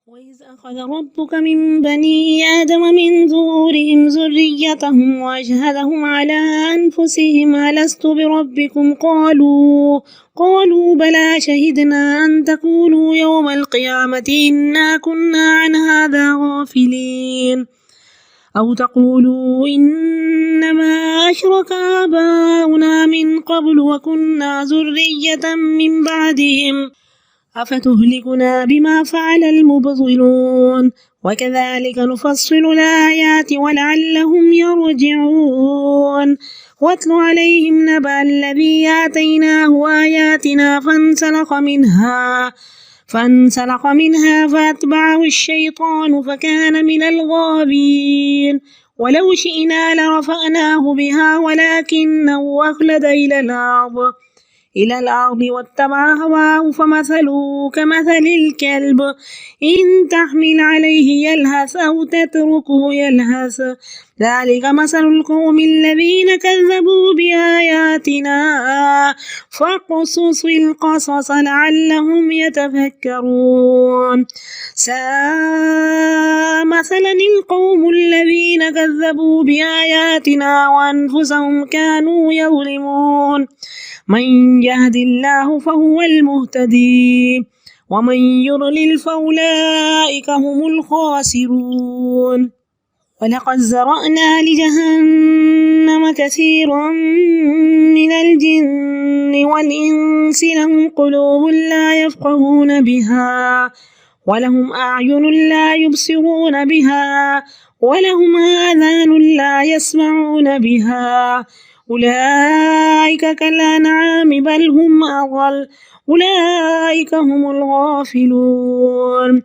وإذ أخذ ربك من بني آدم من ظهورهم ذريتهم وأشهدهم على أنفسهم ألست بربكم قالوا بلى شهدنا أن تقولوا يوم القيامة إنا كنا عن هذا غافلين أو تقولوا إنما أشرك آباؤنا من قبل وكنا ذرية من بعدهم أفتهلكنا بما فعل المبطلون وكذلك نفصل الآيات ولعلهم يرجعون واتل عليهم نبأ الذي آتيناه آياتنا فانسلخ منها فأتبعه الشيطان فكان من الغاوين ولو شئنا لرفعناه بها ولكنه أخلد إلى الأرض واتبع هواه فمثله كمثل الكلب إن تحمل عليه يلهث أو تتركه يلهث ذلك مثل القوم الذين كذبوا بآياتنا فاقصص القصص لعلهم يتفكرون ساء مثلا القوم الذين كذبوا بآياتنا وأنفسهم كانوا يظلمون من يهد الله فهو المهتدي ومن يضلل فأولئك هم الخاسرون ولقد ذرأنا لجهنم كثيرا من الجن والإنس لهم قلوب لا يفقهون بها ولهم أعين لا يبصرون بها ولهم آذان لا يسمعون بها أولئك كالأنعام بل هم أضل أولئك هم الغافلون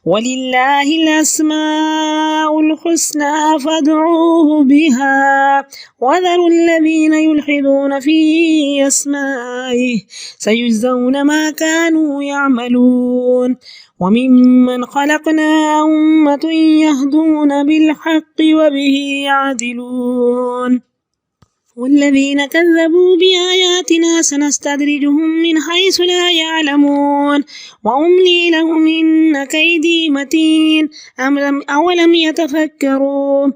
ولله الأسماء الحسنى فادعوه بها وذروا الذين يلحدون في أسمائه سيجزون ما كانوا يعملون وممن خلقنا أمة يهدون بالحق وبه يعدلون والذين كذبوا بآياتنا سنستدرجهم من حيث لا يعلمون وأملي لهم إن كيدي متين أولم يتفكروا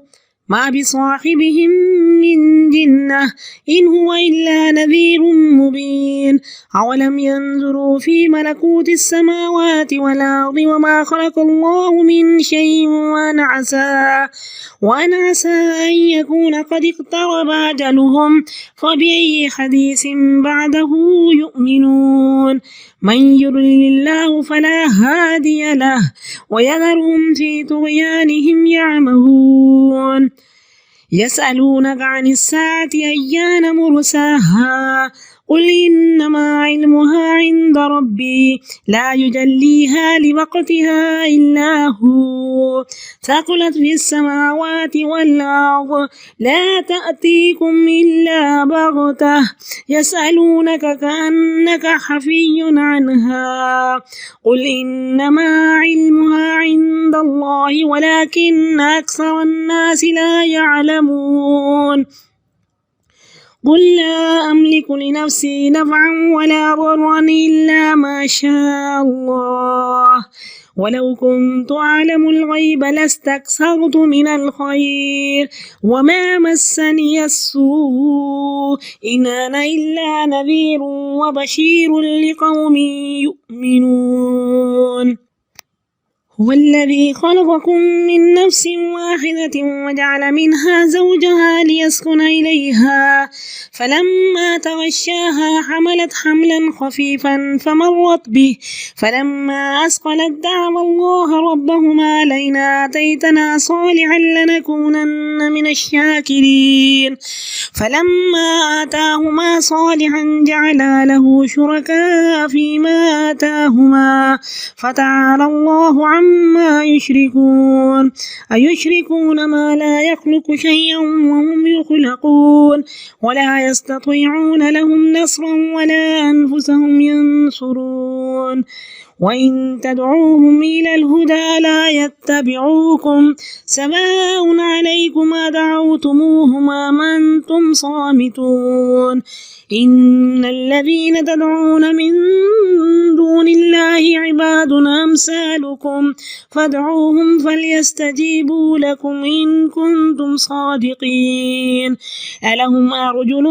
ما بصاحبهم من جنة إن هو إلا نذير مبين أولم ينظروا في ملكوت السماوات والأرض وما خلق الله من شيء وأن عسى أن يكون قد اقترب أجلهم فبأي حديث بعده يؤمنون من يضلل الله فلا هادي له ويذرهم في طغيانهم يعمهون يسألونك عن الساعة أيان مرساها قل إنما علمها عند ربي لا يجليها لوقتها إلا هو ثقلت في السماوات والأرض لا تأتيكم إلا بغتة يسألونك كأنك حفي عنها قل إنما علمها عند الله ولكن أكثر الناس لا يعلمون قل لا أملك لنفسي نفعا ولا ضرا إلا ما شاء الله ولو كنت أعلم الغيب لاستكثرت من الخير وما مسني السوء إن أنا إلا نذير وبشير لقوم يؤمنون هو الذي خلقكم من نفس واحدة وجعل منها زوجها ليسكن إليها فلما تغشاها حملت حملا خفيفا فمرت به فلما أثقلت دعوا الله ربهما لئن آتيتنا صالحا لنكونن من الشاكرين فلما آتاهما صالحا جعلا له شركاء فيما آتاهما فتعالى الله عما يشركون أيشركون ما لا يخلق شيئا وهم يخلقون ولا يستطيعون لهم نصرا ولا أنفسهم ينصرون وإن تدعوهم إلى الهدى لا يتبعوكم سواء عليكم أدعوتموهم أم أنتم صامتون إن الذين تدعون من دون الله عباد أمثالكم فادعوهم فليستجيبوا لكم إن كنتم صادقين ألهم أرجل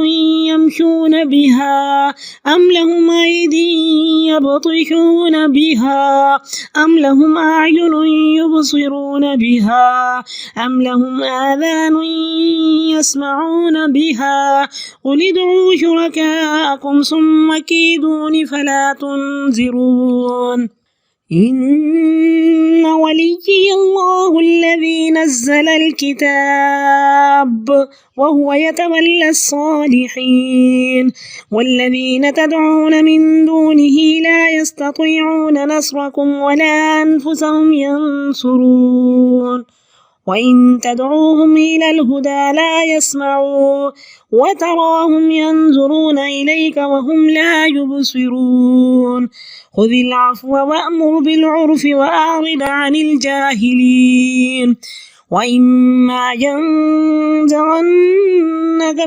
يمشون بها أم لهم أيدي يبطشون بها أم لهم أعين يبصرون بها أم لهم آذان يسمعون بها قل ادعوا شركاءكم ثم كيدون فلا تنظرون إن وليي الله الذي نزل الكتاب وهو يتولى الصالحين والذين تدعون من دونه لا يستطيعون نصركم ولا أنفسهم ينصرون وإن تدعوهم إلى الهدى لا يسمعوا وتراهم ينظرون إليك وهم لا يبصرون خذ العفو وأمر بالعرف وأعرض عن الجاهلين وإما ينزغنك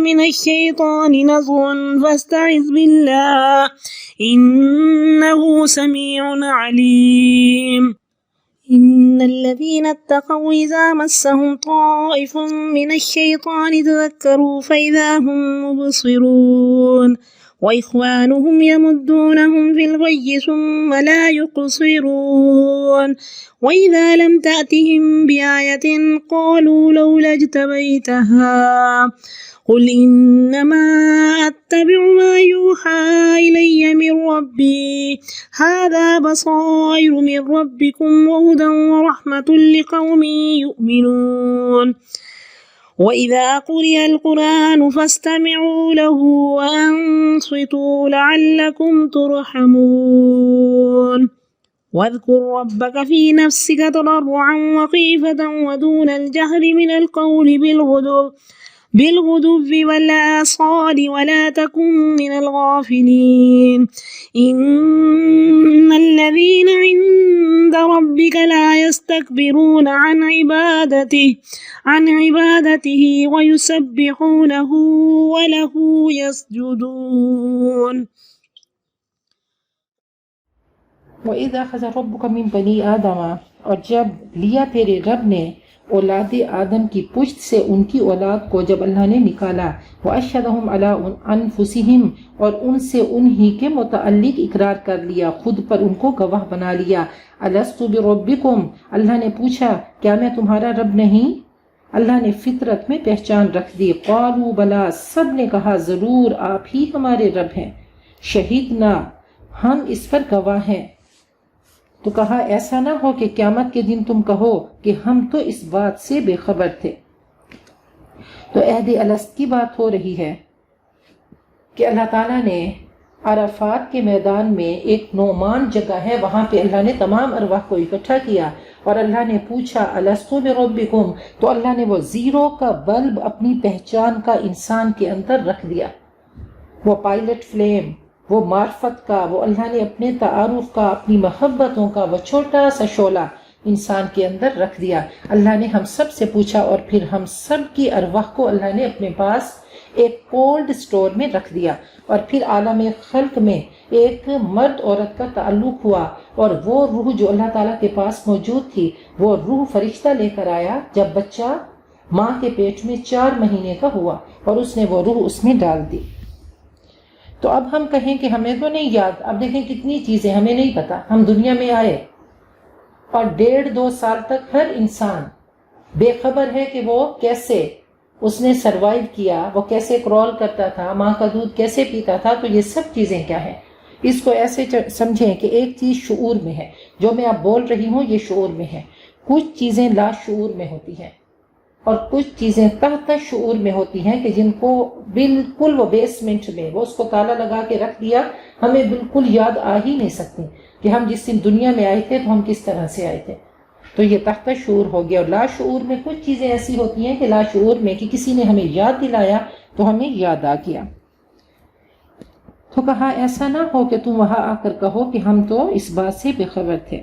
من الشيطان نزغ فاستعذ بالله إنه سميع عليم إن الذين اتقوا إذا مسهم طائف من الشيطان تذكروا فإذا هم مبصرون وإخوانهم يمدونهم في الغي ثم لا يقصرون وإذا لم تأتهم بآية قالوا لولا اجتبيتها قل إنما أتبع ما يوحى إلي من ربي هذا بصائر من ربكم وهدى ورحمة لقوم يؤمنون وإذا قرئ القرآن فاستمعوا له وأنصتوا لعلكم ترحمون واذكر ربك في نفسك تضرعا وخيفة ودون الجهر من القول بالغدو والآصال ولا تكن من الغافلين إن الذين عند ربك لا يستكبرون عن عبادته ويسبحونه وله يسجدون وَإِذَا أَخَذَ رَبُّكَ مِن بَنِي آدَمَ اور جب لیا تیرے رب نے اولاد آدم کی پشت سے ان کی اولاد کو جب اللہ نے نکالا وَأَشْهَدَهُمْ عَلَىٰ أَنفُسِهِمْ اور ان سے انہی کے متعلق اقرار کر لیا خود پر ان کو گواہ بنا لیا أَلَسْتُ بِرَبِّكُمْ اللہ نے پوچھا کیا میں تمہارا رب نہیں اللہ نے فطرت میں پہچان رکھ دی قالوا بلا سب نے کہا ضرور آپ ہی ہمارے رب ہیں شہیدنا ہم اس پر گواہ ہیں تو کہا ایسا نہ ہو کہ قیامت کے دن تم کہو کہ ہم تو اس بات سے بے خبر تھے تو عہد الست کی بات ہو رہی ہے کہ اللہ تعالیٰ نے عرفات کے میدان میں ایک نعمان جگہ ہے وہاں پہ اللہ نے تمام ارواح کو اکٹھا کیا اور اللہ نے پوچھا الستو بربکم تو اللہ نے وہ زیرو کا بلب اپنی پہچان کا انسان کے اندر رکھ دیا وہ پائلٹ فلیم وہ معرفت کا وہ اللہ نے اپنے تعارف کا اپنی محبتوں کا وہ چھوٹا سا شعلہ انسان کے اندر رکھ دیا اللہ نے ہم سب سے پوچھا اور پھر ہم سب کی ارواح کو اللہ نے اپنے پاس ایک کولڈ سٹور میں رکھ دیا اور پھر عالم خلق میں ایک مرد عورت کا تعلق ہوا اور وہ روح جو اللہ تعالیٰ کے پاس موجود تھی وہ روح فرشتہ لے کر آیا جب بچہ ماں کے پیٹ میں 4 مہینے کا ہوا اور اس نے وہ روح اس میں ڈال دی تو اب ہم کہیں کہ ہمیں تو نہیں یاد اب دیکھیں کتنی چیزیں ہمیں نہیں پتا ہم دنیا میں آئے اور 1.5-2 سال تک ہر انسان بے خبر ہے کہ وہ کیسے اس نے سروائیو کیا وہ کیسے کرول کرتا تھا ماں کا دودھ کیسے پیتا تھا تو یہ سب چیزیں کیا ہیں اس کو ایسے سمجھیں کہ ایک چیز شعور میں ہے جو میں اب بول رہی ہوں یہ شعور میں ہے کچھ چیزیں لا شعور میں ہوتی ہیں اور کچھ چیزیں تحت شعور میں ہوتی ہیں کہ جن کو بالکل وہ بیسمنٹ میں وہ اس کو تالا لگا کے رکھ دیا ہمیں بالکل یاد آ ہی نہیں سکتی کہ ہم جس دن دنیا میں آئے تھے تو ہم کس طرح سے آئے تھے تو یہ تحت شعور ہو گیا اور لا شعور میں کچھ چیزیں ایسی ہوتی ہیں کہ لا شعور میں کہ کسی نے ہمیں یاد دلایا تو ہمیں یاد آ گیا تو کہا ایسا نہ ہو کہ تم وہاں آ کر کہو کہ ہم تو اس بات سے بے خبر تھے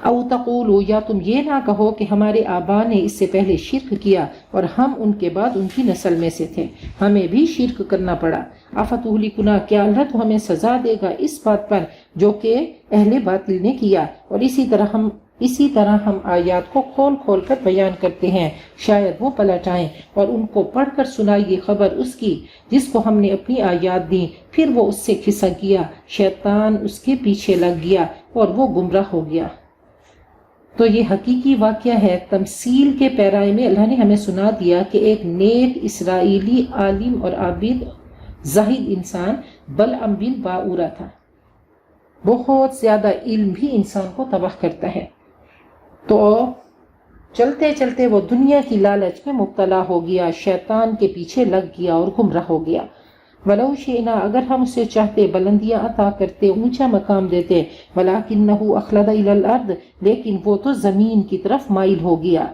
او تقولو یا تم یہ نہ کہو کہ ہمارے آبا نے اس سے پہلے شرک کیا اور ہم ان کے بعد ان کی نسل میں سے تھے، ہمیں بھی شرک کرنا پڑا۔ افتہلکنا کیا اللہ تو ہمیں سزا دے گا اس بات پر جو کہ اہل باطل نے کیا، اور اسی طرح ہم آیات کو کھول کھول کر بیان کرتے ہیں، شاید وہ پلٹ آئیں، اور ان کو پڑھ کر سنائیے خبر اس کی جس کو ہم نے اپنی آیات دیں، پھر وہ اس سے کھسک گیا، شیطان اس کے پیچھے لگ گیا اور وہ گمراہ ہو گیا۔ تو یہ حقیقی واقعہ ہے۔ تمثیل کے پیرائے میں اللہ نے ہمیں سنا دیا کہ ایک نیک اسرائیلی عالم اور عابد زاہد انسان بلعم بن باورہ تھا۔ بہت زیادہ علم بھی انسان کو تباہ کرتا ہے۔ تو چلتے چلتے وہ دنیا کی لالچ میں مبتلا ہو گیا، شیطان کے پیچھے لگ گیا اور گمراہ ہو گیا۔ وَلَوْ شِئْنَا اگر ہم اسے چاہتے بلندیاں عطا کرتے، اونچا مقام دیتے، وَلَكِنَّهُ أَخْلَدَ إِلَى الْأَرْضِ لیکن وہ تو زمین کی طرف مائل ہو گیا،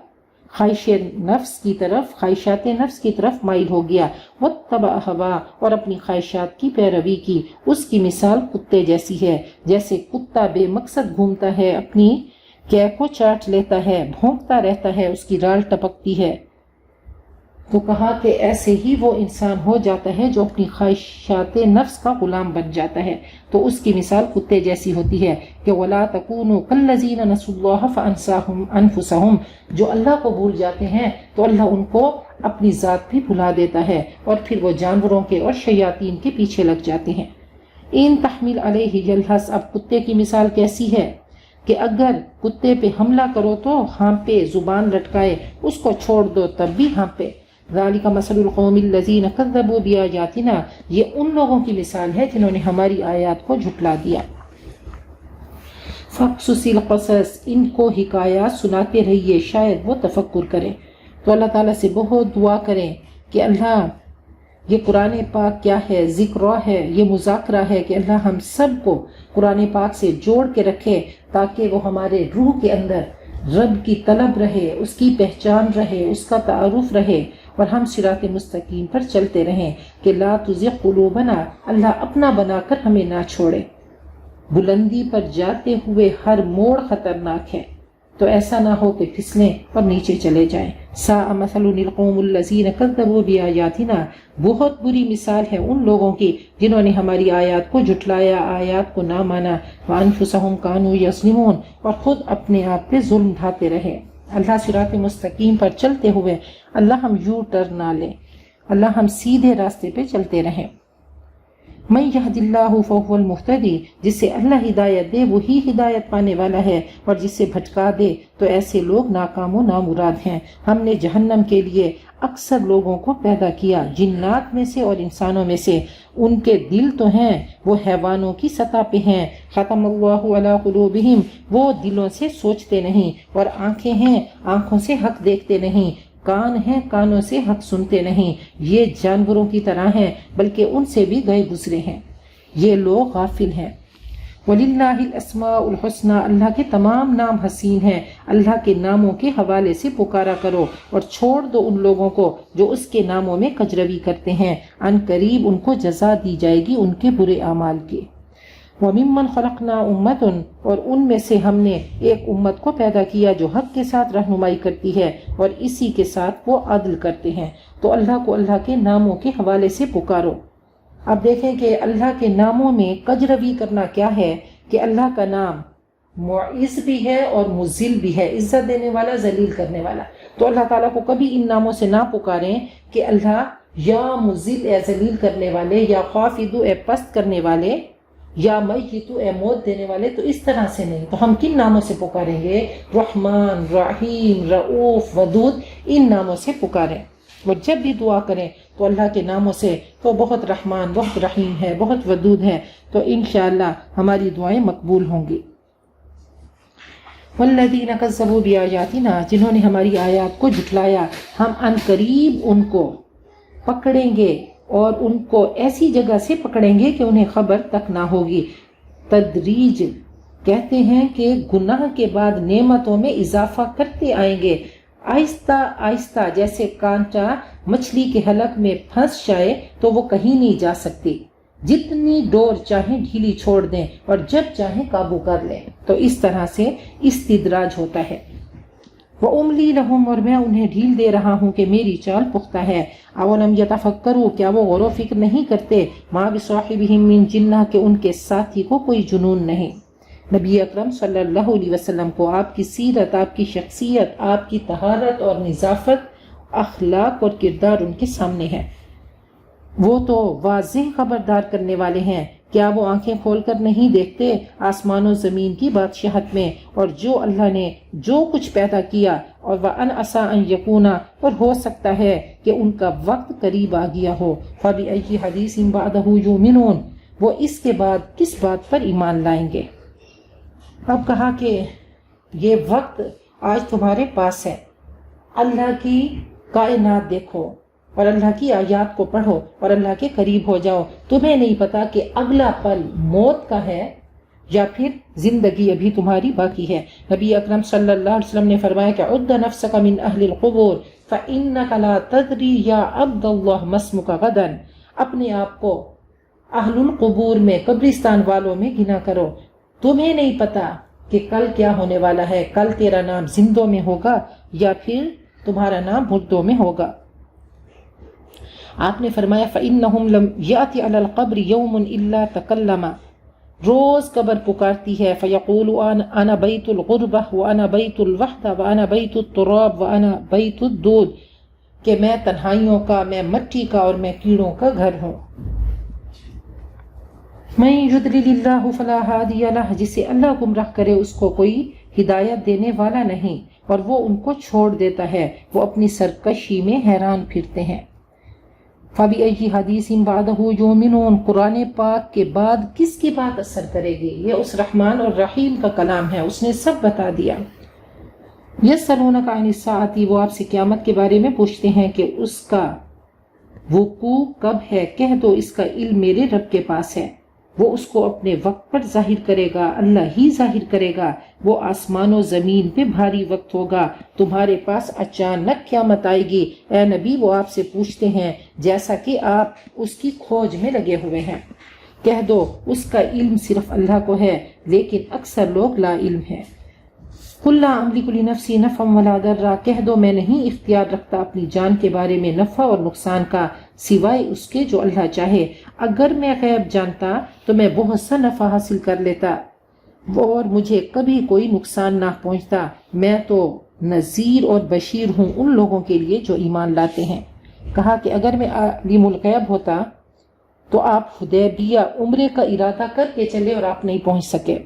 خواہشات نفس کی طرف مائل ہو گیا، وَاتَّبَعَ هَوَاهُ اور اپنی خواہشات کی پیروی کی۔ اس کی مثال کتے جیسی ہے، جیسے کتا بے مقصد گھومتا ہے، اپنی کیے کو چاٹ لیتا ہے، بھونکتا رہتا ہے، اس کی رال ٹپکتی ہے۔ تو کہا کہ ایسے ہی وہ انسان ہو جاتا ہے جو اپنی خواہشات نفس کا غلام بن جاتا ہے، تو اس کی مثال کتے جیسی ہوتی ہے کہ وَلَا تَكُونُوا كَالَّذِينَ نَسُوا اللَّهَ فَأَنسَاهُمْ أَنفُسَهُمْ جو اللہ کو بھول جاتے ہیں تو اللہ ان کو اپنی ذات بھی بھلا دیتا ہے، اور پھر وہ جانوروں کے اور شیاطین کے پیچھے لگ جاتے ہیں۔ ان تحمل علیہ یلحس اب کتے کی مثال کیسی ہے کہ اگر کتے پہ حملہ کرو تو ہانپے، زبان لٹکائے، اس کو چھوڑ دو تب بھی ہانپے۔ ذالک مثل القوم الذین کذبوا بآیاتنا یہ ان لوگوں کی مثال ہے جنہوں نے ہماری آیات کو جھٹلا دیا۔ فقصص القصص ان کو حکایات سناتے رہیے، شاید وہ تفکر کریں۔ تو اللہ تعالیٰ سے بہت دعا کریں کہ اللہ یہ قرآن پاک کیا ہے، ذکر ہے، یہ مذاکرہ ہے کہ اللہ ہم سب کو قرآن پاک سے جوڑ کے رکھے تاکہ وہ ہمارے روح کے اندر رب کی طلب رہے، اس کی پہچان رہے، اس کا تعارف رہے، اور ہم صراط مستقیم پر چلتے رہیں کہ لا تزغ قلوبنا اللہ اپنا بنا کر ہمیں نہ چھوڑے۔ بلندی پر جاتے ہوئے ہر موڑ خطرناک ہے، تو ایسا نہ ہو کہ پھسلیں اور نیچے چلے جائیں۔ ساء مثل القوم الذین کذبوا بآیاتنا بہت بری مثال ہے ان لوگوں کی جنہوں نے ہماری آیات کو جھٹلایا، آیات کو نہ مانا، وانفسہم کانوا یظلمون اور خود اپنے آپ پہ ظلم ڈھاتے رہے۔ اللہ صراط مستقیم پر چلتے ہوئے اللہ ہم یو ٹرن نہ لیں، اللہ ہم سیدھے راستے پہ چلتے رہیں۔ من یہد اللہ فہو المہتدی جسے اللہ ہدایت دے وہی ہدایت پانے والا ہے، اور جسے بھٹکا دے تو ایسے لوگ ناکام و نامراد ہیں۔ ہم نے جہنم کے لیے اکثر لوگوں کو پیدا کیا، جنات میں سے اور انسانوں میں سے، ان کے دل تو ہیں وہ حیوانوں کی سطح پہ ہیں۔ ختم اللہ علی قلوبہم وہ دلوں سے سوچتے نہیں، اور آنکھیں ہیں آنکھوں سے حق دیکھتے نہیں، کان ہیں کانوں سے حق سنتے نہیں، یہ جانوروں کی طرح ہیں بلکہ ان سے بھی گئے گزرے ہیں، یہ لوگ غافل ہیں۔ وَلِلَّهِ الْأَسْمَاءُ الْحُسْنَى اللہ کے تمام نام حسین ہیں، اللہ کے ناموں کے حوالے سے پکارا کرو اور چھوڑ دو ان لوگوں کو جو اس کے ناموں میں کجروی کرتے ہیں، ان قریب ان کو جزا دی جائے گی ان کے برے اعمال کی۔ وَمِمَّنْ خَلَقْنَا أُمَّةٌ اور ان میں سے ہم نے ایک امت کو پیدا کیا جو حق کے ساتھ رہنمائی کرتی ہے اور اسی کے ساتھ وہ عدل کرتے ہیں، تو اللہ کو اللہ کے ناموں کے حوالے سے پکارو۔ اب دیکھیں کہ اللہ کے ناموں میں کجروی کرنا کیا ہے کہ اللہ کا نام معز بھی ہے اور مذل بھی ہے، عزت دینے والا، ذلیل کرنے والا، تو اللہ تعالیٰ کو کبھی ان ناموں سے نہ پکاریں کہ اللہ یا مذل اے ذلیل کرنے والے، یا خافض اے پست کرنے والے، یا میت اے موت دینے والے، تو اس طرح سے نہیں۔ تو ہم کن ناموں سے پکاریں گے؟ رحمان، رحیم، رؤوف، ودود، ان ناموں سے پکاریں۔ وہ جب بھی دعا کریں تو اللہ کے ناموں سے، تو بہت رحمان، بہت رحیم ہے، بہت ودود ہے، تو انشاءاللہ ہماری دعائیں مقبول ہوں گی۔ والذین کذبوا بآیاتنا جنہوں نے ہماری آیات کو جھٹلایا، ہم ان قریب ان کو پکڑیں گے اور ان کو ایسی جگہ سے پکڑیں گے کہ انہیں خبر تک نہ ہوگی۔ تدریج کہتے ہیں کہ گناہ کے بعد نعمتوں میں اضافہ کرتے آئیں گے، آہستہ آہستہ، جیسے کانٹا مچھلی کے حلق میں پھنس جائے تو وہ کہیں نہیں جا سکتی، جتنی ڈور چاہیں ڈھیلی چھوڑ دیں اور جب چاہیں قابو کر لیں. تو اس طرح سے استدراج ہوتا ہے. وَأُمْلِي لَهُمْ، اور میں انہیں ڈھیل دے رہا ہوں کہ میری چال پختہ ہے. اولم یتفکروا، کیا وہ غور و فکر نہیں کرتے، ما بصاحبہم من جنہ، کہ ان کے ساتھی کو کوئی جنون نہیں. نبی اکرم صلی اللہ علیہ وسلم کو آپ کی سیرت، آپ کی شخصیت، آپ کی طہارت اور نظافت، اخلاق اور کردار ان کے سامنے ہے. وہ تو واضح خبردار کرنے والے ہیں. کیا وہ آنکھیں کھول کر نہیں دیکھتے آسمان و زمین کی بادشاہت میں، اور جو اللہ نے جو کچھ پیدا کیا، اور وَأَنْ عَسَىٰ أَنْ يَكُونَ، اور ہو سکتا ہے کہ ان کا وقت قریب آ گیا ہو. فَبِأَيِّ حَدِيثٍ بَعْدَهُ يُؤْمِنُونَ، وہ اس کے بعد کس بات پر ایمان لائیں گے. اب کہا کہ یہ وقت آج تمہارے پاس ہے، اللہ کی کائنات دیکھو اور اللہ کی آیات کو پڑھو اور اللہ کے قریب ہو جاؤ. تمہیں نہیں پتا کہ اگلا پل موت کا ہے یا پھر زندگی ابھی تمہاری باقی ہے. نبی اکرم صلی اللہ علیہ وسلم نے فرمایا کہ عد نفسک من اہل القبور فانک لا تدری یا عبد اللہ ما اسمک غدا، اپنے آپ کو اہل القبور میں، قبرستان والوں میں گنا کرو. تمہیں نہیں پتا کہ کل کیا ہونے والا ہے، کل تیرا نام زندوں میں ہوگا یا پھر تمہارا نام مردوں میں ہوگا. آپ نے فرمایا فَإِنَّهُمْ لَمْ يَأْتِ عَلَى الْقَبْرِ يَوْمٌ إِلَّا تَكَلَّمَ، روز قبر پکارتی ہے فَيَقُولُ أَنَا بَيْتُ الْغُرْبَةِ وَأَنَا بَيْتُ الْوَحْدَةِ وَأَنَا بَيْتُ التُّرَابِ وَأَنَا بَيْتُ الدُّودِ، کہ میں تنہائیوں کا، میں مٹی کا اور میں کیڑوں کا گھر ہوں. مَن يُضْلِلِ اللَّهُ فَلَا هَادِيَ لَهُ، جسے اللہ گمراہ کرے اس کو کوئی ہدایت دینے والا نہیں، اور وہ ان کو چھوڑ دیتا ہے، وہ اپنی سرکشی میں حیران پھرتے ہیں. فَبِأَيِّ حَدِيثٍ بَعْدَهُ يُؤْمِنُونَ، قرآن پاک کے بعد کس کی بات اثر کرے گی؟ یہ اس رحمان اور رحیم کا کلام ہے، اس نے سب بتا دیا. يَسْأَلُونَكَ عَنِ السَّاعَةِ، وہ آپ سے قیامت کے بارے میں پوچھتے ہیں کہ اس کا وقوع کب ہے. کہہ دو اس کا علم میرے رب کے پاس ہے، وہ اس کو اپنے وقت پر ظاہر کرے گا، اللہ ہی ظاہر کرے گا. وہ آسمان و زمین پہ بھاری وقت ہوگا، تمہارے پاس اچانک قیامت آئے گی. اے نبی وہ آپ سے پوچھتے ہیں جیسا کہ آپ اس کی کھوج میں لگے ہوئے ہیں. کہہ دو اس کا علم صرف اللہ کو ہے، لیکن اکثر لوگ لا علم ہیں. قُلْ لَا أَمْلِكُ لِنَفْسِي نَفْعًا وَلَا ضَرًّا، کہہ دو میں نہیں اختیار رکھتا اپنی جان کے بارے میں نفع اور نقصان کا، سوائے اس کے جو اللہ چاہے. اگر میں غیب جانتا تو میں بہت سا نفع حاصل کر لیتا اور مجھے کبھی کوئی نقصان نہ پہنچتا. میں تو نذیر اور بشیر ہوں ان لوگوں کے لیے جو ایمان لاتے ہیں. کہا کہ اگر میں عالم الغیب ہوتا تو آپ حدیبیہ عمرے کا ارادہ کر کے چلے اور آپ نہیں پہنچ سکے.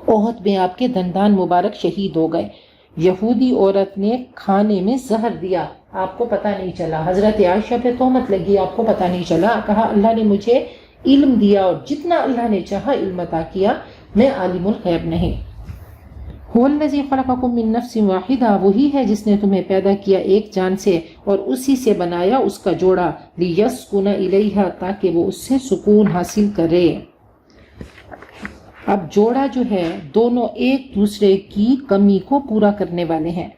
احد میں آپ کے دندان مبارک شہید ہو گئے. یہودی عورت نے کھانے میں زہر دیا، آپ کو پتہ نہیں چلا. حضرت عائشہ پہ تہمت لگی، آپ کو پتہ نہیں چلا. کہا اللہ نے مجھے علم دیا اور جتنا اللہ نے چاہا علم عطا کیا، میں عالم الغیب نہیں. هو الذی خلقکم من نفس واحدہ، وہی ہے جس نے تمہیں پیدا کیا ایک جان سے اور اسی سے بنایا اس کا جوڑا. لیسکن الیہا، تاکہ وہ اس سے سکون حاصل کرے. اب جوڑا جو ہے دونوں ایک دوسرے کی کمی کو پورا کرنے والے ہیں.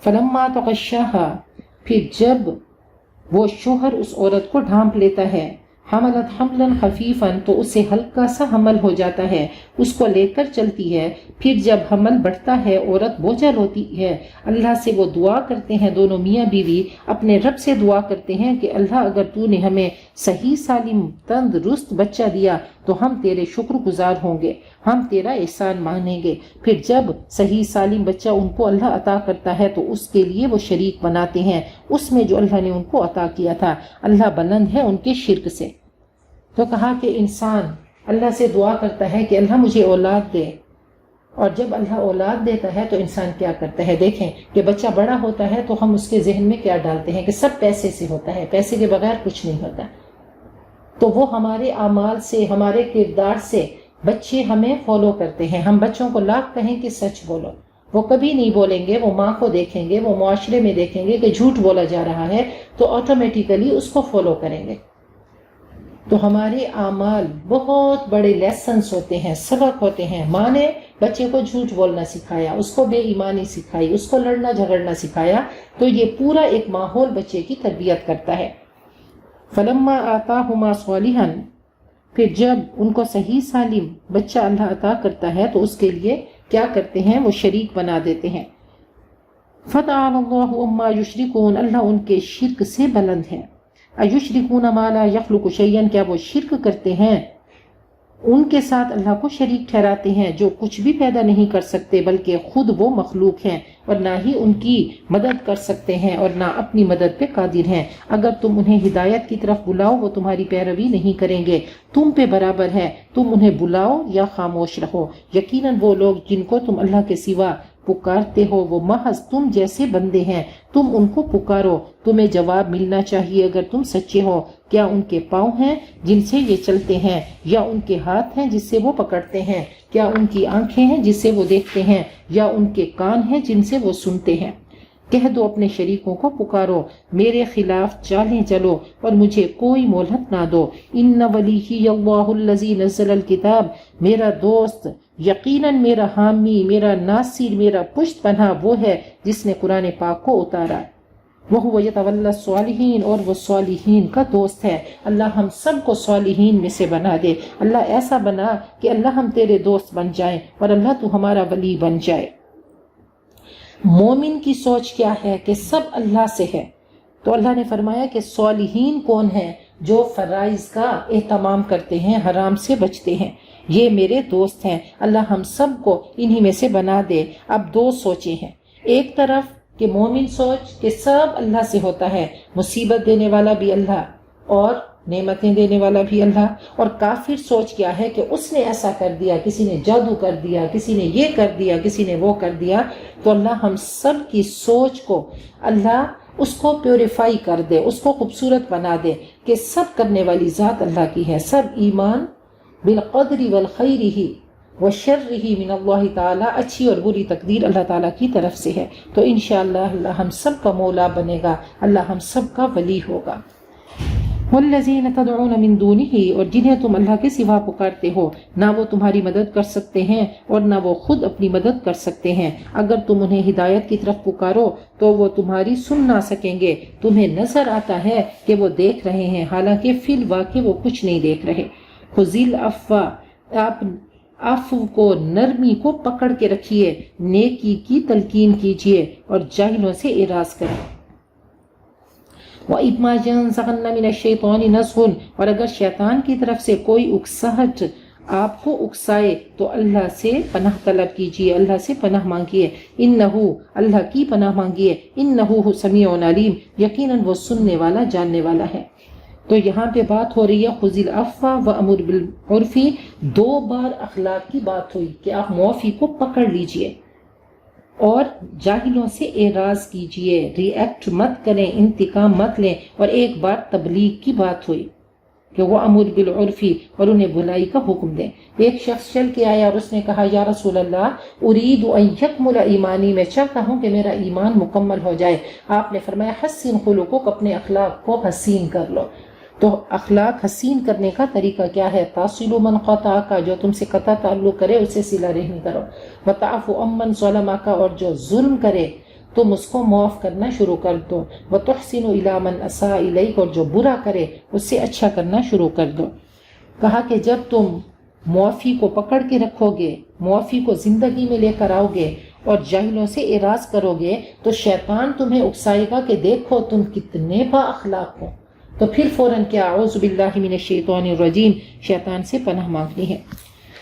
فلما تغشاها، پھر جب وہ شوہر اس عورت کو ڈھانپ لیتا ہے، حملت حملا خفیفا، تو اسے ہلکا سا حمل ہو جاتا ہے، اس کو لے کر چلتی ہے. پھر جب حمل بڑھتا ہے عورت بوجھل ہوتی ہے. اللہ سے وہ دعا کرتے ہیں، دونوں میاں بیوی اپنے رب سے دعا کرتے ہیں کہ اللہ اگر تو نے ہمیں صحیح سالم تندرست بچہ دیا تو ہم تیرے شکر گزار ہوں گے، ہم تیرا احسان مانیں گے. پھر جب صحیح سالم بچہ ان کو اللہ عطا کرتا ہے تو اس کے لیے وہ شریک بناتے ہیں اس میں جو اللہ نے ان کو عطا کیا تھا. اللہ بلند ہے ان کے شرک سے. تو کہا کہ انسان اللہ سے دعا کرتا ہے کہ اللہ مجھے اولاد دے، اور جب اللہ اولاد دیتا ہے تو انسان کیا کرتا ہے. دیکھیں کہ بچہ بڑا ہوتا ہے تو ہم اس کے ذہن میں کیا ڈالتے ہیں کہ سب پیسے سے ہوتا ہے، پیسے کے بغیر کچھ نہیں ہوتا. تو وہ ہمارے اعمال سے، ہمارے کردار سے بچے ہمیں فالو کرتے ہیں. ہم بچوں کو لاکھ کہیں کہ سچ بولو، وہ کبھی نہیں بولیں گے. وہ ماں کو دیکھیں گے، وہ معاشرے میں دیکھیں گے کہ جھوٹ بولا جا رہا ہے تو آٹومیٹیکلی اس کو فالو کریں گے. تو ہمارے اعمال بہت بڑے لیسنز ہوتے ہیں، سبق ہوتے ہیں. ماں نے بچے کو جھوٹ بولنا سکھایا، اس کو بے ایمانی سکھائی، اس کو لڑنا جھگڑنا سکھایا، تو یہ پورا ایک ماحول بچے کی تربیت کرتا ہے. فلما آتاہما صالحا، پھر جب ان کو صحیح سالم بچہ اللہ عطا کرتا ہے تو اس کے لیے کیا کرتے ہیں؟ وہ شریک بنا دیتے ہیں۔ فتعالی اللہ عما یشرکون، اللہ ان کے شرک سے بلند ہے۔ ایشرکون ما لا یخلق شیئا، کیا وہ شرک کرتے ہیں، ان کے ساتھ اللہ کو شریک ٹھہراتے ہیں جو کچھ بھی پیدا نہیں کر سکتے، بلکہ خود وہ مخلوق ہیں اور نہ ہی ان کی مدد کر سکتے ہیں اور نہ اپنی مدد پہ قادر ہیں۔ اگر تم انہیں ہدایت کی طرف بلاؤ وہ تمہاری پیروی نہیں کریں گے، تم پہ برابر ہے، تم انہیں بلاؤ یا خاموش رہو۔ یقیناً وہ لوگ جن کو تم اللہ کے سوا پکارتے ہو وہ محض تم جیسے بندے ہیں، تم ان کو پکارو، تمہیں جواب ملنا چاہیے اگر تم سچے ہو۔ کیا ان کے پاؤں ہیں جن سے یہ چلتے ہیں، یا ان کے ہاتھ ہیں جس سے وہ پکڑتے ہیں؟ کیا ان کی آنکھیں ہیں جس سے وہ دیکھتے ہیں، یا ان کے کان ہیں جن سے وہ سنتے ہیں؟ کہہ دو اپنے شریکوں کو پکارو، میرے خلاف چالیں چلو اور مجھے کوئی مہلت نہ دو۔ ان ولیی اللہ الذی نزل الکتاب، میرا دوست، یقیناً میرا حامی، میرا ناصر، میرا پشت پناہ وہ ہے جس نے قرآن پاک کو اتارا۔ وَهُوَ يَتَوَلَّى الصَّالِحِينَ، اور وہ صالحین کا دوست ہے۔ اللہ ہم سب کو صالحین میں سے بنا دے، اللہ ایسا بنا کہ اللہ ہم تیرے دوست بن جائیں اور اللہ تو ہمارا ولی بن جائے۔ مومن کی سوچ کیا ہے کہ سب اللہ سے ہے، تو اللہ نے فرمایا کہ صالحین کون ہیں؟ جو فرائض کا اہتمام کرتے ہیں، حرام سے بچتے ہیں، یہ میرے دوست ہیں۔ اللہ ہم سب کو انہی میں سے بنا دے۔ اب دو سوچیں ہیں، ایک طرف کہ مومن سوچ کہ سب اللہ سے ہوتا ہے، مصیبت دینے والا بھی اللہ اور نعمتیں دینے والا بھی اللہ، اور کافر سوچ کیا ہے کہ اس نے ایسا کر دیا، کسی نے جادو کر دیا، کسی نے یہ کر دیا، کسی نے وہ کر دیا۔ تو اللہ ہم سب کی سوچ کو اللہ اس کو پیوریفائی کر دے، اس کو خوبصورت بنا دے کہ سب کرنے والی ذات اللہ کی ہے، سب ایمان بالقدر والخیرہ وشرہ من اللہ تعالیٰ، اچھی اور بری تقدیر اللہ تعالیٰ کی طرف سے ہے۔ تو انشاءاللہ اللہ ہم سب کا مولا بنے گا، اللہ ہم سب کا ولی ہوگا۔ والذین تدعون من دونہ، اور جنہیں تم اللہ کے سوا پکارتے ہو، نہ وہ تمہاری مدد کر سکتے ہیں اور نہ وہ خود اپنی مدد کر سکتے ہیں۔ اگر تم انہیں ہدایت کی طرف پکارو تو وہ تمہاری سن نہ سکیں گے، تمہیں نظر آتا ہے کہ وہ دیکھ رہے ہیں، حالانکہ فی الواقع وہ کچھ نہیں دیکھ رہے۔ خذل العفو، آپ عفو کو، نرمی کو پکڑ کے رکھیے، نیکی کی تلقین کیجیے اور جاہلوں سے اعراض کریں۔ وَإِمَّا يَنزَغَنَّ مِنَ الشَّيْطَانِ نَزْغٌ، اور اگر شیطان کی طرف سے کوئی اکساہٹ آپ کو اکسائے تو اللہ سے پناہ طلب کیجیے، اللہ سے پناہ مانگیے، انہو، اللہ کی پناہ مانگیے، انہو سمیع علیم، یقیناً وہ سننے والا جاننے والا ہے۔ تو یہاں پہ بات ہو رہی ہے خذ العفو وامر بالعرف، دو بار اخلاق کی بات ہوئی کہ آپ معافی کو پکڑ لیجئے اور جاہلوں سے اعراض کیجئے، ری ایکٹ مت کریں، انتقام مت لیں، اور ایک بار تبلیغ کی بات ہوئی کہ وہ امر بالعرف، اور انہیں بھلائی کا حکم دیں۔ ایک شخص چل کے آیا اور اس نے کہا یا رسول اللہ ارید ان یکمل ایمانی، میں چاہتا ہوں کہ میرا ایمان مکمل ہو جائے۔ آپ نے فرمایا حسن خلقک، اپنے اخلاق کو حسین کر لو۔ تو اخلاق حسین کرنے کا طریقہ کیا ہے؟ تاصل من قطعک، جو تم سے قطع تعلق کرے اسے صلہ رحمی کرو، وتعفو عمن ظلمک، اور جو ظلم کرے تم اس کو معاف کرنا شروع کر دو، وتحسن الی من اساء الیک، اور جو برا کرے اس سے اچھا کرنا شروع کر دو۔ کہا کہ جب تم معافی کو پکڑ کے رکھو گے، معافی کو زندگی میں لے کر آؤ گے اور جاہلوں سے اعراض کرو گے تو شیطان تمہیں اکسائے گا کہ دیکھو تم کتنے با اخلاق ہو، تو پھر فوراً کیا اعوذ باللہ من الشیطان الرجیم، شیطان سے پناہ مانگنی ہے۔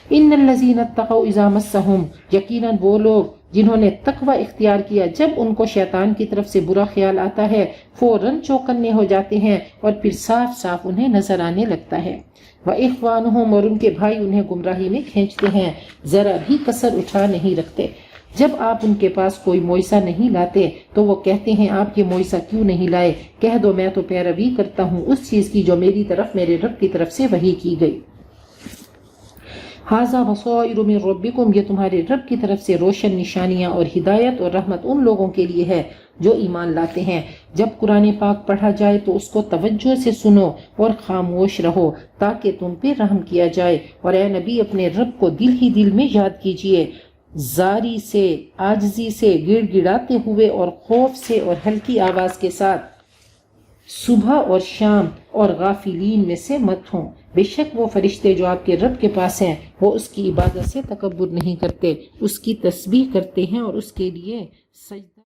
ان الذین اتقوا اذا مسہم، یقیناً وہ لوگ جنہوں نے تقوی اختیار کیا جب ان کو شیطان کی طرف سے برا خیال آتا ہے فوراً چوکنے ہو جاتے ہیں اور پھر صاف صاف انہیں نظر آنے لگتا ہے۔ وَإِخْوَانُهُمْ، اور ان کے بھائی انہیں گمراہی میں کھینچتے ہیں، ذرا بھی کسر اٹھا نہیں رکھتے۔ جب آپ ان کے پاس کوئی معجزہ نہیں لاتے تو وہ کہتے ہیں آپ یہ معجزہ کیوں نہیں لائے؟ کہہ دو میں تو پیروی کرتا ہوں اس چیز کی جو میری طرف، میرے رب کی طرف سے وحی کی گئی۔ ھذا بصائر من ربکم، یہ تمہارے رب کی طرف سے روشن نشانیاں اور ہدایت اور رحمت ان لوگوں کے لیے ہے جو ایمان لاتے ہیں۔ جب قرآن پاک پڑھا جائے تو اس کو توجہ سے سنو اور خاموش رہو تاکہ تم پہ رحم کیا جائے، اور اے نبی اپنے رب کو دل ہی دل میں یاد کیجئے، زاری سے، عاجزی سے، گڑ گڑاتے ہوئے اور خوف سے اور ہلکی آواز کے ساتھ۔ صبح اور شام اور غافلین میں سے مت ہوں۔ بے شک وہ فرشتے جو آپ کے رب کے پاس ہیں وہ اس کی عبادت سے تکبر نہیں کرتے، اس کی تسبیح کرتے ہیں اور اس کے لیے سجدہ